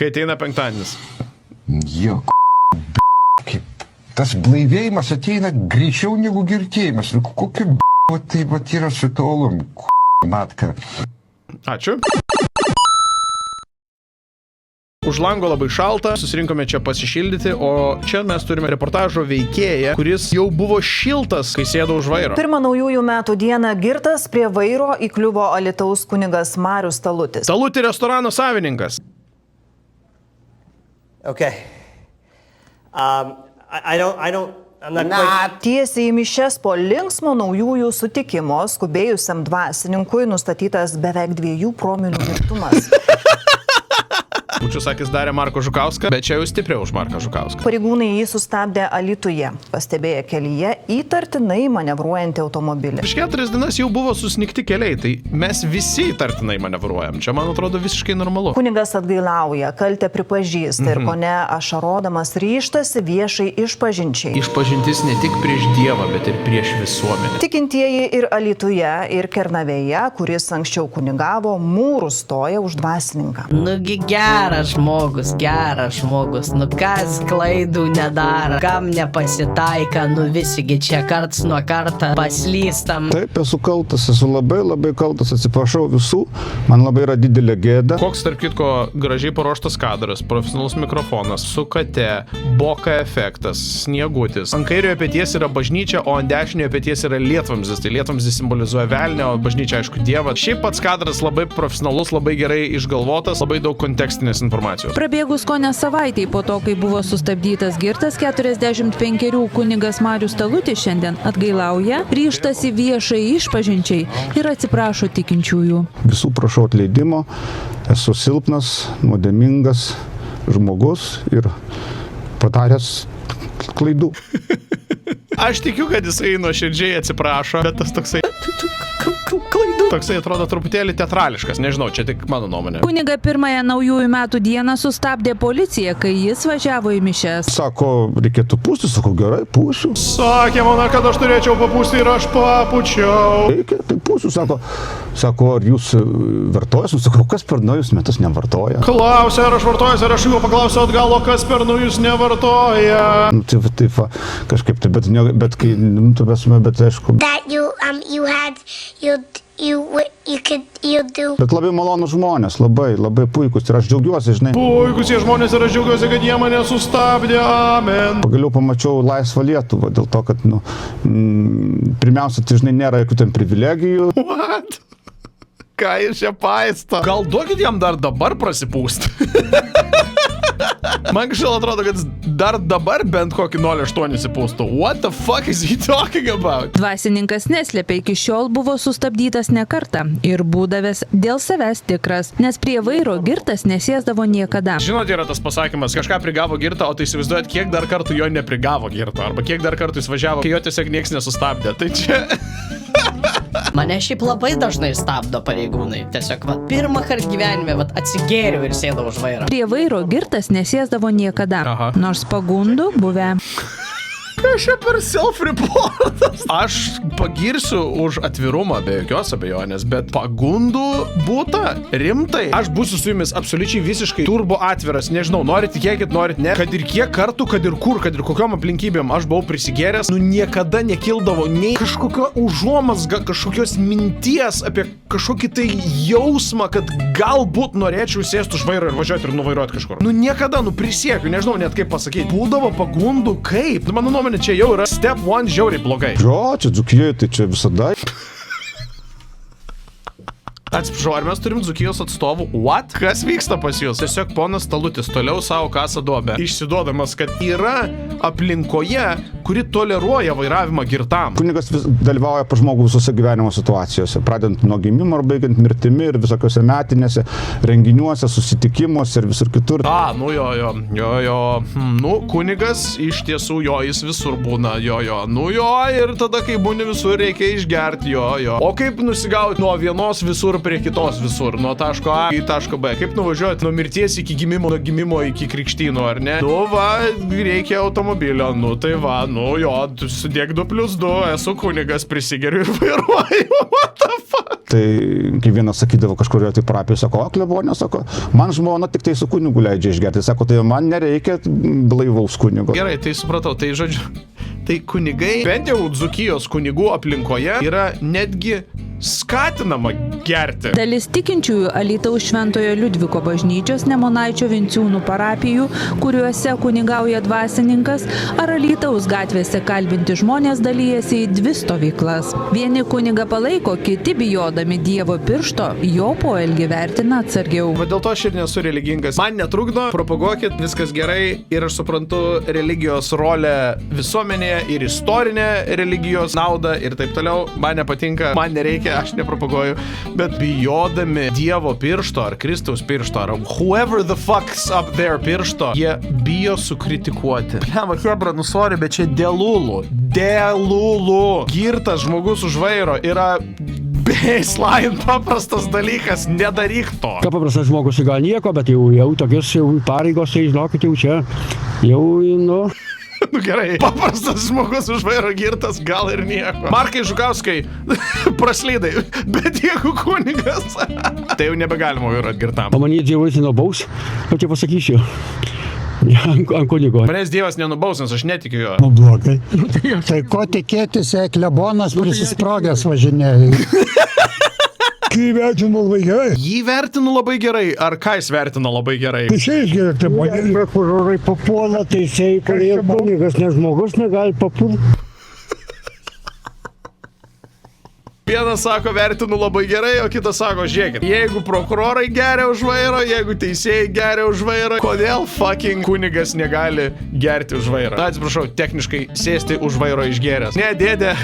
Kai ateina penktadienis. Jo, kaip tas blaivėjimas ateina greičiau negu girtėjimas. Kokia tai yra su tolum, matka. Ačiū. Už lango labai šalta, susirinkome čia pasišildyti, o čia mes turime reportažo veikėją, kuris jau buvo šiltas, kai sėdo už vairo. Pirmą naujųjų metų dieną girtas prie vairo įkliuvo Alytaus kunigas Marius Talutis. Talutį restorano savininkas. Okay. I'm not quite... Tiesiai į mišias po linksmo naujųjų sutikimo skubėjusiam dvasininkui nustatytas beveik 2 promilių girtumas. Būčiau sakęs darė Marko Žukauską, bet čia jau stipriau už Marką Žukauską. Pareigūnai jį sustabdė Alytuje, pastebėję kelyje įtartinai manevruojantį automobilį. Prieš 4 dienas jau buvo susnikti keliai, tai mes visi įtartinai manevruojam. Čia, man atrodo, visiškai normalu. Kunigas atgailauja, kaltę pripažįsta ir kone ašarodamas ryžtasi viešai išpažinčiai. Išpažintis ne tik prieš Dievą, bet ir prieš visuomenę. Tikintieji ir Alytuje, ir Kernavėje, kuris anksčiau kunigavo, mūrų stoja už dvasininką. Nugi geras žmogus, nu kas klaidų nedaro, kam nepasitaika, nu visigi čia karts nuo karto paslystam. Taip, esu kaltas, labai kaltas, atsiprašau visų, man labai yra didelė gėda. Koks, tarp kitko, gražiai paruoštas kadras, profesionalus mikrofonas, su kate, boka efektas, sniegutis. Ant kairiojo peties yra bažnyčia, o ant dešiniojo peties yra lietvamzdis. Tai lietvamzdis simbolizuoja velnę, o bažnyčia, aišku, Dievą. Šiaip pats kadras labai profesionalus, labai gerai išgalvotas, labai daug kontekstinės informacijos. Prabėgus kone savaitei po to, kai buvo sustabdytas girtas, 45 kunigas Marius Talutis šiandien atgailauja, ryžtasi viešai išpažinčiai ir atsiprašo tikinčiųjų. Visų prašau atleidimo, esu silpnas, nuodėmingas žmogus ir padaręs klaidų. Aš tikiu, kad jisai nuoširdžiai atsiprašo, bet tas toksai... klaidų. Toksai atrodo truputėlį teatrališkas, nežinau, čia tik mano nuomonė. Kuniga pirmąją naujųjų metų dieną sustabdė policija, kai jis važiavo į mišias. Sako, reikėtų pūsti, sako, gerai, pūsiu. Sakė man, kad aš turėčiau papūsti ir aš papučiau. Reikia, tai pūsiu, sako, ar jūs vartojas? Sako, kas per naujus metus nevartoja? Klausia, ar aš vartojas, ar aš jau paklausiu atgal, o kas per naujus nevartoja. Nu, taip, kažkaip tai, bet kai, bet aišku. That you do. Bet labai malonus žmonės, labai puikus ir aš džiaugiuosi, žinai. Puikus jie žmonės ir aš džiaugiuosi, kad jie mane sustabdė, amen. Pagaliau pamačiau laisvą Lietuvą, dėl to, kad, pirmiausia, tai, žinai, nėra jokių ten privilegijų. What? Ką jis čia paisto? Gal duokit jam dar dabar prasipūst? Man kažkaip atrodo, kad dar dabar bent kokį 0,8 įsipūstų. What the fuck is he talking about? Dvasininkas neslėpė, iki šiol buvo sustabdytas ne kartą ir būdavęs dėl savęs tikras, nes prie vairo girtas nesėsdavo niekada. Žinot, yra tas pasakymas, kažką prigavo girtą, o tai įsivaizduojat, kiek dar kartų jo neprigavo girtą, arba kiek dar kartų jis važiavo, kai jo tiesiog nieks nesustabdė. Tai čia... Mane šiaip labai dažnai stabdo pareigūnai. Tiesiog, pirmą kartą gyvenime, atsigėriau ir sėdau už vairo. Prie vairo girtas nesėsdavo niekada, nors pagundų buvę. Kas čia per self-reportas? Aš pagirsiu už atvirumą, be jokios abejonės, bet pagundų būta rimtai. Aš būsiu su jumis absoliučiai visiškai turbo atviras, nežinau, norit tikėkit, norit ne. Kad ir kiek kartų, kad ir kur, kad ir kokiom aplinkybėm aš buvau prisigėręs, niekada nekildavo nei kažkokio užuomazga, kažkokios minties apie kažkokį tai jausmą, kad galbūt norėčiau sėsti už vairo ir važiuoti ir nuvairuoti kažkur. Niekada, prisiekiu, nežinau net kaip pasakyti. Būdavo pagundų kaip? Mano nuomonė, čia jau yra step 1 žiauriai blogai. Jo, čia Dzūkijoje, tai čia visada. Atsiprašau, ar mes turim Dzūkijos atstovų? What? Kas vyksta pas jūs? Tiesiog ponas Talutis toliau savo kasa duobę, išsiduodamas, kad yra aplinkoje, kuri toleruoja vairavimą girtam. Kunigas dalyvauja pas žmogų visose gyvenimo situacijose, pradedant nuo gimimo ar baigiant mirtimi ir visokiose metinėse renginiuose, susitikimuose ir visur kitur. Kunigas iš tiesų jis visur būna, ir tada, kai būni visur, reikia išgerti, O kaip nusigauti nuo vienos visur prie kitos visur, nuo taško A į tašką B? Kaip nuvažiuoti nuo mirties iki gimimo, nuo gimimo iki krikštynų, ar ne? Reikia automobilio, sudėk 2+2, esu kunigas, prisigeriu ir vairuoju. What the fuck? Tai kai vienas sakydavo kažkurioje tai parapijoje, sako, klebonė, sako, man žmona tik tai su kunigu leidžia išgerti. Sako, tai man nereikia blaivaus kunigo. Gerai, tai supratau, tai žodžiu, tai kunigai, bent jau Dzūkijos kunigų aplinkoje yra netgi skatinama gerti. Dalis tikinčiųjų Alytaus Šventojo Liudviko bažnyčios Nemunaičio Vinciūnų parapijų, kuriuose kunigauja dvasininkas, ar Alytaus gatvėse kalbinti žmonės dalyjasi į dvi stovyklas. Vieni kunigą palaiko, kiti bijodami Dievo piršto, jo poelgį vertina atsargiau. Va dėl to aš ir nesu religingas. Man netrukdo, propaguokit, viskas gerai ir aš suprantu religijos rolę visuomenėje ir istorinę religijos naudą ir taip toliau. Man nepatinka, man nereikia, aš nepropaguoju, bet bijodami Dievo piršto ar Kristaus piršto ar whoever the fuck's up there piršto, jie bijo sukritikuoti. Blema, hebra, nusori, bet čia dėlulų. Girtas žmogus už vairo yra baseline paprastas dalykas, nedaryk to. Ką paprastas žmogus gal nieko, bet jau tokios pareigos, tai žinokit, jau, nu... Nu gerai, paprastas žmogus už vairo girtas, gal ir nieko. Markai Žukauskai, praslydai, bet jeigu kunigas, tai jau nebegalima vairuoti girtam. O man jie Dievas nenubaus, o čia pasakysiu. Ant kunigo. Manęs Dievas nenubaus, nes aš netikiu jo. Nu blogai. Tai ko tikėtis, jei klebonas prisisprogęs važinėja? Jį vertinu labai gerai. Jį vertinu labai gerai, ar ką jis vertino labai gerai? Teisėjais gerai, tai man. Prokurorai papuola, teisėjai, kurie kunigas, ne žmogus negali papulti. Vienas sako, vertinu labai gerai, o kitas sako, žiūrėkit, jeigu prokurorai geria už vairo, jeigu teisėjai geria už vairo, kodėl fucking kunigas negali gerti už vairo? Na, atsiprašau, techniškai sėsti už vairo išgeręs. Ne, dėdė.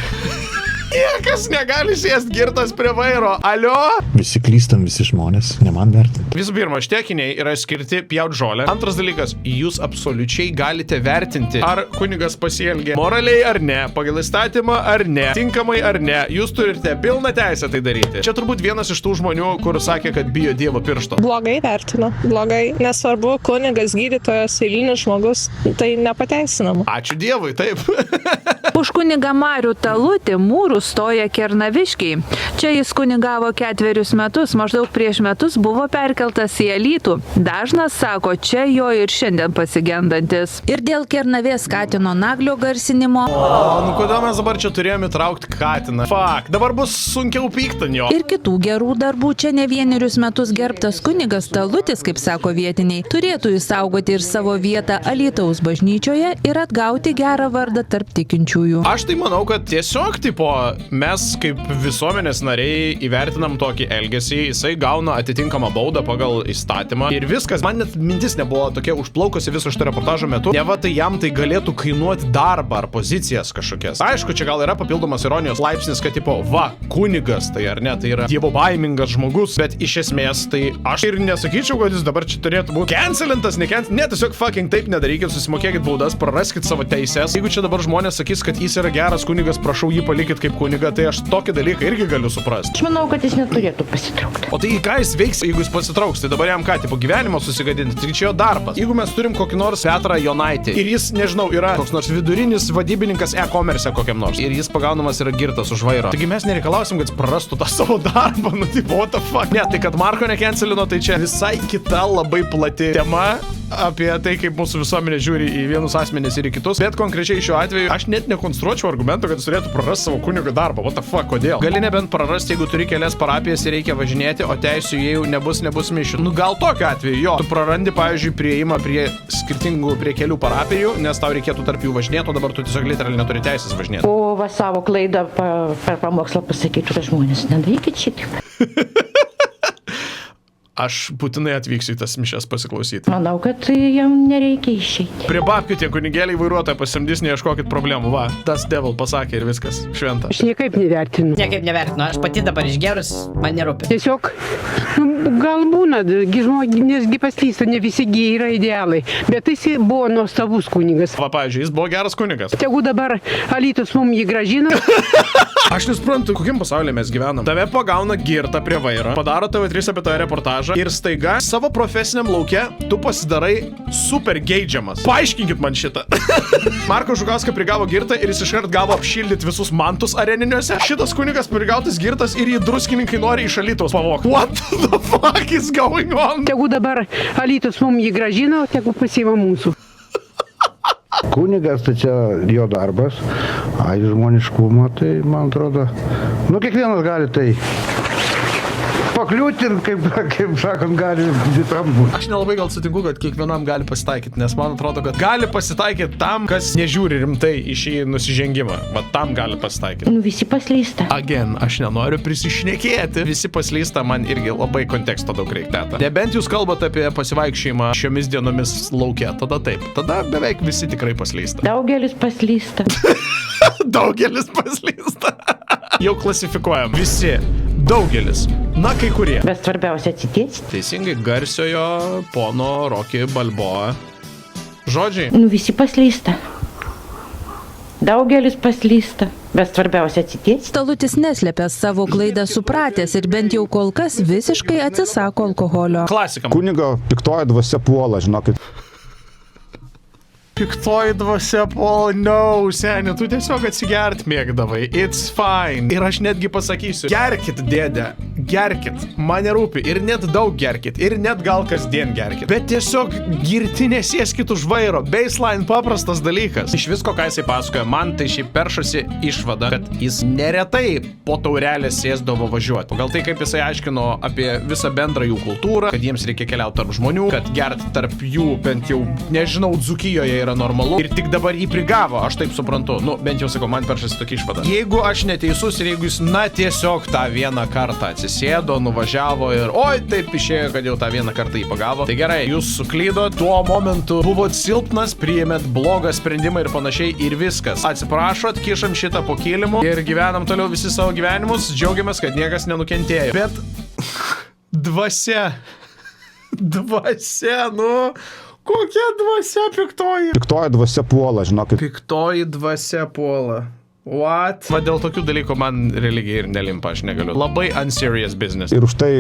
Niekas negali sėsti girtas prie vairo. Alio? Visi klystam, visi žmonės, ne man vertinti. Visų pirma, šitie akiniai yra skirti pjaut žolę. Antras dalykas, jūs absoliučiai galite vertinti, ar kunigas pasielgė moraliai ar ne, pagal įstatymą ar ne, tinkamai ar ne. Jūs turite pilną teisę tai daryti. Čia turbūt vienas iš tų žmonių, kur sakė, kad bijo Dievo piršto. Blogai vertinu, blogai. Nesvarbu, kunigas, gydytojas, eilinis žmogus, tai nepateisinama. Ačiū Dievui, taip. Už kunigą Marių Talutį mūrų stoja Kernaviškiai. Čia jis kunigavo 4 metus, maždaug prieš metus buvo perkeltas į Alytų. Dažnas sako, čia jo ir šiandien pasigendantis. Ir dėl Kernavės katino naglio garsinimo. Nu kodėl mes dabar čia turėjome įtraukti katiną? Fuck, dabar bus sunkiau pykti ant jo. Ir kitų gerų darbų čia ne 1 metus gerbtas kunigas Talutis, kaip sako vietiniai, turėtų įsaugoti ir savo vietą Alytaus bažnyčioje ir atgauti gerą vardą tarp tikinčiųjų. Aš tai manau, kad tiesiog, tipo, mes kaip visuomenės nariai įvertinam tokį elgesį, jisai gauna atitinkamą baudą pagal įstatymą ir viskas. Man net mintis nebuvo tokia užplaukusi viso šito reportažo metu. Ne va, tai jam tai galėtų kainuoti darbą ar pozicijas kažkokias. Aišku, čia gal yra papildomas ironijos laipsnis, kad, tipo, va, kunigas, tai ar ne, tai yra dievo baimingas žmogus, bet iš esmės tai aš ir nesakyčiau, kad jis dabar čia turėtų būti cancelintas, ne, tiesiog fucking taip nedarykit, susimokėkit baudas, praraskit savo teises. Jeigu čia dabar žmonės sakys, kad jis yra geras kunigas, prašau jį palikit kaip kunigą, tai aš tokį dalyką irgi galiu suprasti. Aš manau, kad jis neturėtų pasitraukti. O tai ką jis veiks, jeigu jis pasitrauks? Tai dabar jam ką, tipo gyvenimo susigadinti, tai čia jo darbas. Jeigu mes turim kokį nors Petrą Jonaitį ir jis, nežinau, yra koks nors vidurinis vadybininkas e-commerce kokiam nors ir jis pagaunamas yra girtas už vairo, taigi mes nereikalausim, kad jis prarastų tą savo darbą, nu tipo, what the fuck. Ne, tai kad Marko nekencelino, tai čia visai kita labai plati tema apie tai, kaip mūsų visuomenė žiūri į vienus asmenis ir į kitus, bet konkrečiai šiuo atveju aš net nekonstruočiau argumentų, kad jis turėtų prarasti savo kunigo darbą. What the fuck, kodėl? Gali nebent prarasti, jeigu turi kelias parapijas ir reikia važinėti, o teisių jei nebus mišių. Nu gal tokiu atveju, jo, tu prarandi, pavyzdžiui, prieimą prie kelių parapijų, nes tau reikėtų tarp jų važinėti, o dabar tu tiesiog literaliai neturi teisės važinėti. O va savo klaidą per pamokslą pasakytų, kad žmonės nedarykit šitaip. Aš būtinai atvyksiu į tas mišias pasiklausyti. Manau, kad jam nereikia išeiti. Prie babkių tie kunigėliai vairuotoją pasamdys, neieškokit problemų. Va, tas devil pasakė ir viskas. Šventa. Aš niekaip nevertinu. Niekaip nevertinu. Aš pati dabar išgerus, man nerūpi. Tiesiog, gal būna, nesgi paslysta, ne visi yra idealai. Bet jis buvo nuostabus kunigas. Va, pavyzdžiui, jis buvo geras kunigas. Tegu dabar Alytus mums jį grąžina. Aš nesuprantu, kokiam pasaulyje mes gyvenam. Tave pagauna girtą prie vairo, padaro TV3 apie tą reportažą makiažą ir staiga savo profesiniam lauke tu pasidarai super geidžiamas. Paaiškinkit man šitą. Marko Žukauską prigavo girtą ir jis iškart gavo apšildyti visus mantus areniniuose. Šitas kunigas prigautas girtas ir jį druskininkai nori iš Alytaus pavogti. What the fuck is going on? Tegu dabar Alytus mums jį gražina, o tegu pasiima mūsų. Kunigas, tai čia jo darbas, žmoniškumo, tai man atrodo, kiekvienas gali tai pakliūti ir, kaip sakant, gali vitram būti. Aš nelabai gal sutinku, kad kiekvienam gali pasitaikyti, nes man atrodo, kad gali pasitaikyti tam, kas nežiūri rimtai į šį nusižengimą. Va tam gali pasitaikyti. Visi paslysta. Again, aš nenoriu prisišnekėti. Visi paslysta, man irgi labai konteksto daug reikia. Nebent jūs kalbate apie pasivaikščiojimą šiomis dienomis lauke, tada taip. Tada beveik visi tikrai paslysta. Daugelis paslysta. Daugelis paslysta. Jau klasifikuojam. Visi. Daugelis. Na, kai kurie. Bet svarbiausia atsitiesti. Teisingai, garsiojo pono Rocky Balboa žodžiai. Visi paslysta. Daugelis paslysta. Bet svarbiausia atsitiesti. Talutis neslėpė savo klaidą supratęs ir bent jau kol kas visiškai atsisako alkoholio. Klasika. Kunigo piktoji dvasia puola, žinokit. Piktoji dvasia, Paul, no, seni, tu tiesiog atsigert mėgdavai, it's fine. Ir aš netgi pasakysiu, gerkit, dėdė, gerkit, man nerūpi, ir net daug gerkit, ir net gal kasdien gerkit. Bet tiesiog girti nesėskit už vairo, baseline paprastas dalykas. Iš visko, ką jisai pasakoja, man tai šiaip peršasi išvada, kad jis neretai po taurelę sėsdavo važiuoti. Pagal tai, kaip jisai aiškino apie visą bendrą jų kultūrą, kad jiems reikia keliauti tarp žmonių, kad gert tarp jų, bent jau, nežinau, Dzūkijoje yra normalu ir tik dabar jį prigavo, aš taip suprantu. Bent jau sakau, man peršasi tokia išvada. Jeigu aš neteisus ir jeigu jis, tiesiog tą vieną kartą atsisėdo, nuvažiavo ir oi, taip išėjo, kad jau tą vieną kartą jį pagavo, tai gerai, jūs suklydot, tuo momentu buvot silpnas, priėmėt blogą sprendimą ir panašiai ir viskas. Atsiprašot, kišam šitą po kilimu ir gyvenam toliau visi savo gyvenimus, džiaugiamės, kad niekas nenukentėjo. Bet dvasia, kokia dvasia piktoji? Piktoji dvasia puola, žinokit. Piktoji dvasia puola. What? Va dėl tokių dalykų man religija ir nelimpa, aš negaliu. Labai unserious business. Ir už tai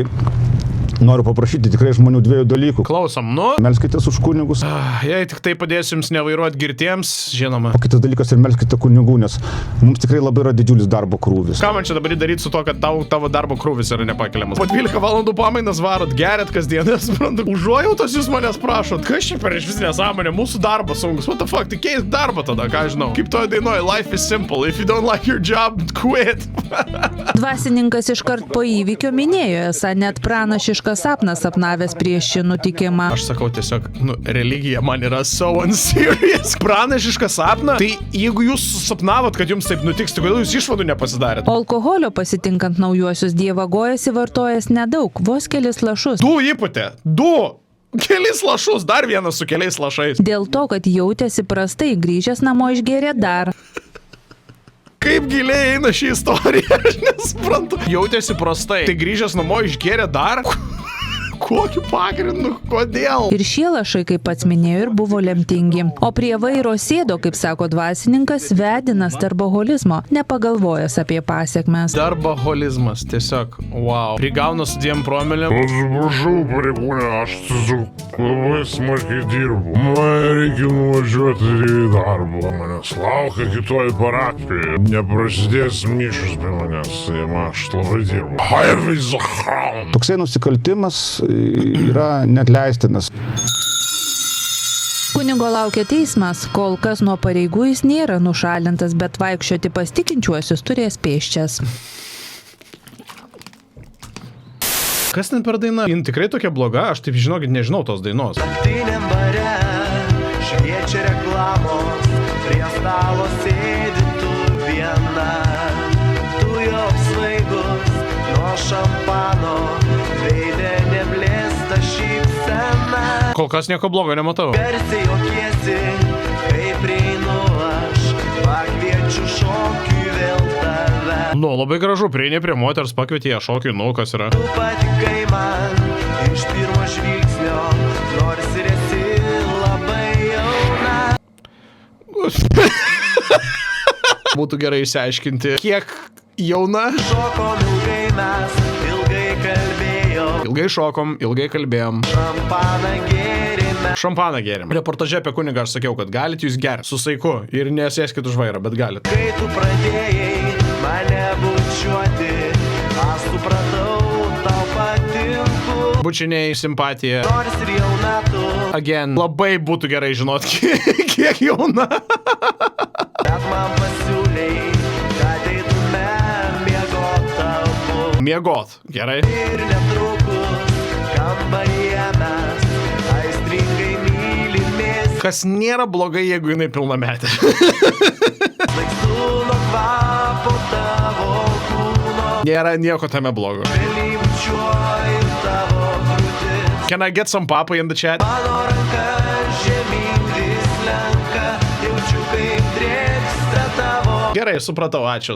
noriu paprašyti tikrai žmonių dviejų dalykų. Klausom, melskitės už kunigus. Jei tik tai padės jums nevairuoti girtiems, žinoma. O kitas dalykas ir melskite kunigų, nes mums tikrai labai yra didžiulis darbo krūvis. Ką man čia dabar daryti su to, kad tavo darbo krūvis yra nepakeliamas? Po 12 valandų pamainas varot, geriat kasdien, suprantu. Užuojautos jūs manęs prašot. Kas čia per išvis nesąmonė? Mūsų darbas sunkus. What the fuck? Tai keisk darbą tada, ką žinau. Kaip toje dainoje, life is simple. If you don't like your job, quit. Dvasininkas iškart po įvykio minėjo, esą net pranašišką sapnas sapnavęs prieš šį nutikimą. Aš sakau tiesiog, religija man yra so unserious. Pranašišką sapną? Tai jeigu jūs sapnavot, kad jums taip nutiks, tai kodėl jūs išvadų nepasidarėt? Alkoholio pasitinkant naujuosius dievagojasi vartojęs nedaug, vos kelis lašus. 2 įputė. 2! Kelis lašus, dar vienas su keliais lašais. Dėl to, kad jautėsi prastai, grįžęs namo išgėrė dar. Kaip giliai eina šį istoriją, aš nesuprantu. Jautėsi prastai. Tai grįžęs namo išgėrė dar? Kokiu pagrindu? Kodėl? Ir šie lašai, kaip pats minėjo, ir buvo lemtingi. O prie vairo sėdo, kaip sako dvasininkas, vedinas darboholizmo, nepagalvojęs apie pasiekmes. Darboholizmas, tiesiog, wow. Prigauna su 2 promilėm. Atsiprašau, pareigūne, aš labai smarkiai dirbu. Man reikia nuvažiuoti į darbą. Manęs laukia kitoje parapijoje. Neprasidės mišus be manęs, aš labai dirbu. Toksai nusikaltimas yra netleistinas. Kunigo laukia teismas, kol kas nuo pareigų jis nėra nušalintas, bet vaikščioti pas tikinčiuosius turės pėsčias. Kas ten per daina? Jin tikrai tokia bloga, aš taip žinokit, nežinau tos dainos. Naktiniam bare šviečia reklamos, prie stalo sėdi tu viena, tu jau apsvaigus nuo šampano, veide neblėsta šypsena. Kol kas nieko blogo nematau. Garsiai juokiesi, kai prieinu aš, pakviečiu šokiui vėl tave. Labai gražu, prieini prie moters, pakvietė ją šokiui, kas yra. Tu patikai man iš pirmo žvilgsnio, nors ir esi labai jauna. Būtų gerai išsiaiškinti, kiek jauna. Šokom ilgai mes, ilgai kalbėjom. Ilgai šokom, ilgai kalbėjom. Šampaną gėrėm. Reportaže apie kunigą aš sakiau, kad galit jūs gerti su saiku ir nesėskit už vairo, bet galit. Kai tu pradėjai mane bučiuoti, aš supratau, tau patinku. Bučiniai, simpatija. Nors ir jauna tu. Again, labai būtų gerai žinot, kiek jauna. Bet man pasiūlei, kad eitume miegot abu. Miegot, gerai. Ir netrukus kambaryje mes aistringai mylimės. Kas nėra blogai, jeigu jinai pilnametė. Svaigstu nuo kvapo tavo kūno. Nėra nieko tame blogo. Vėlyvučiuoju tavo krūtis. Can I get some papa in the chat? Mano ranka žemyn vis lenka, jaučiu kaip drėksta tavo. Gerai, supratau, ačiū.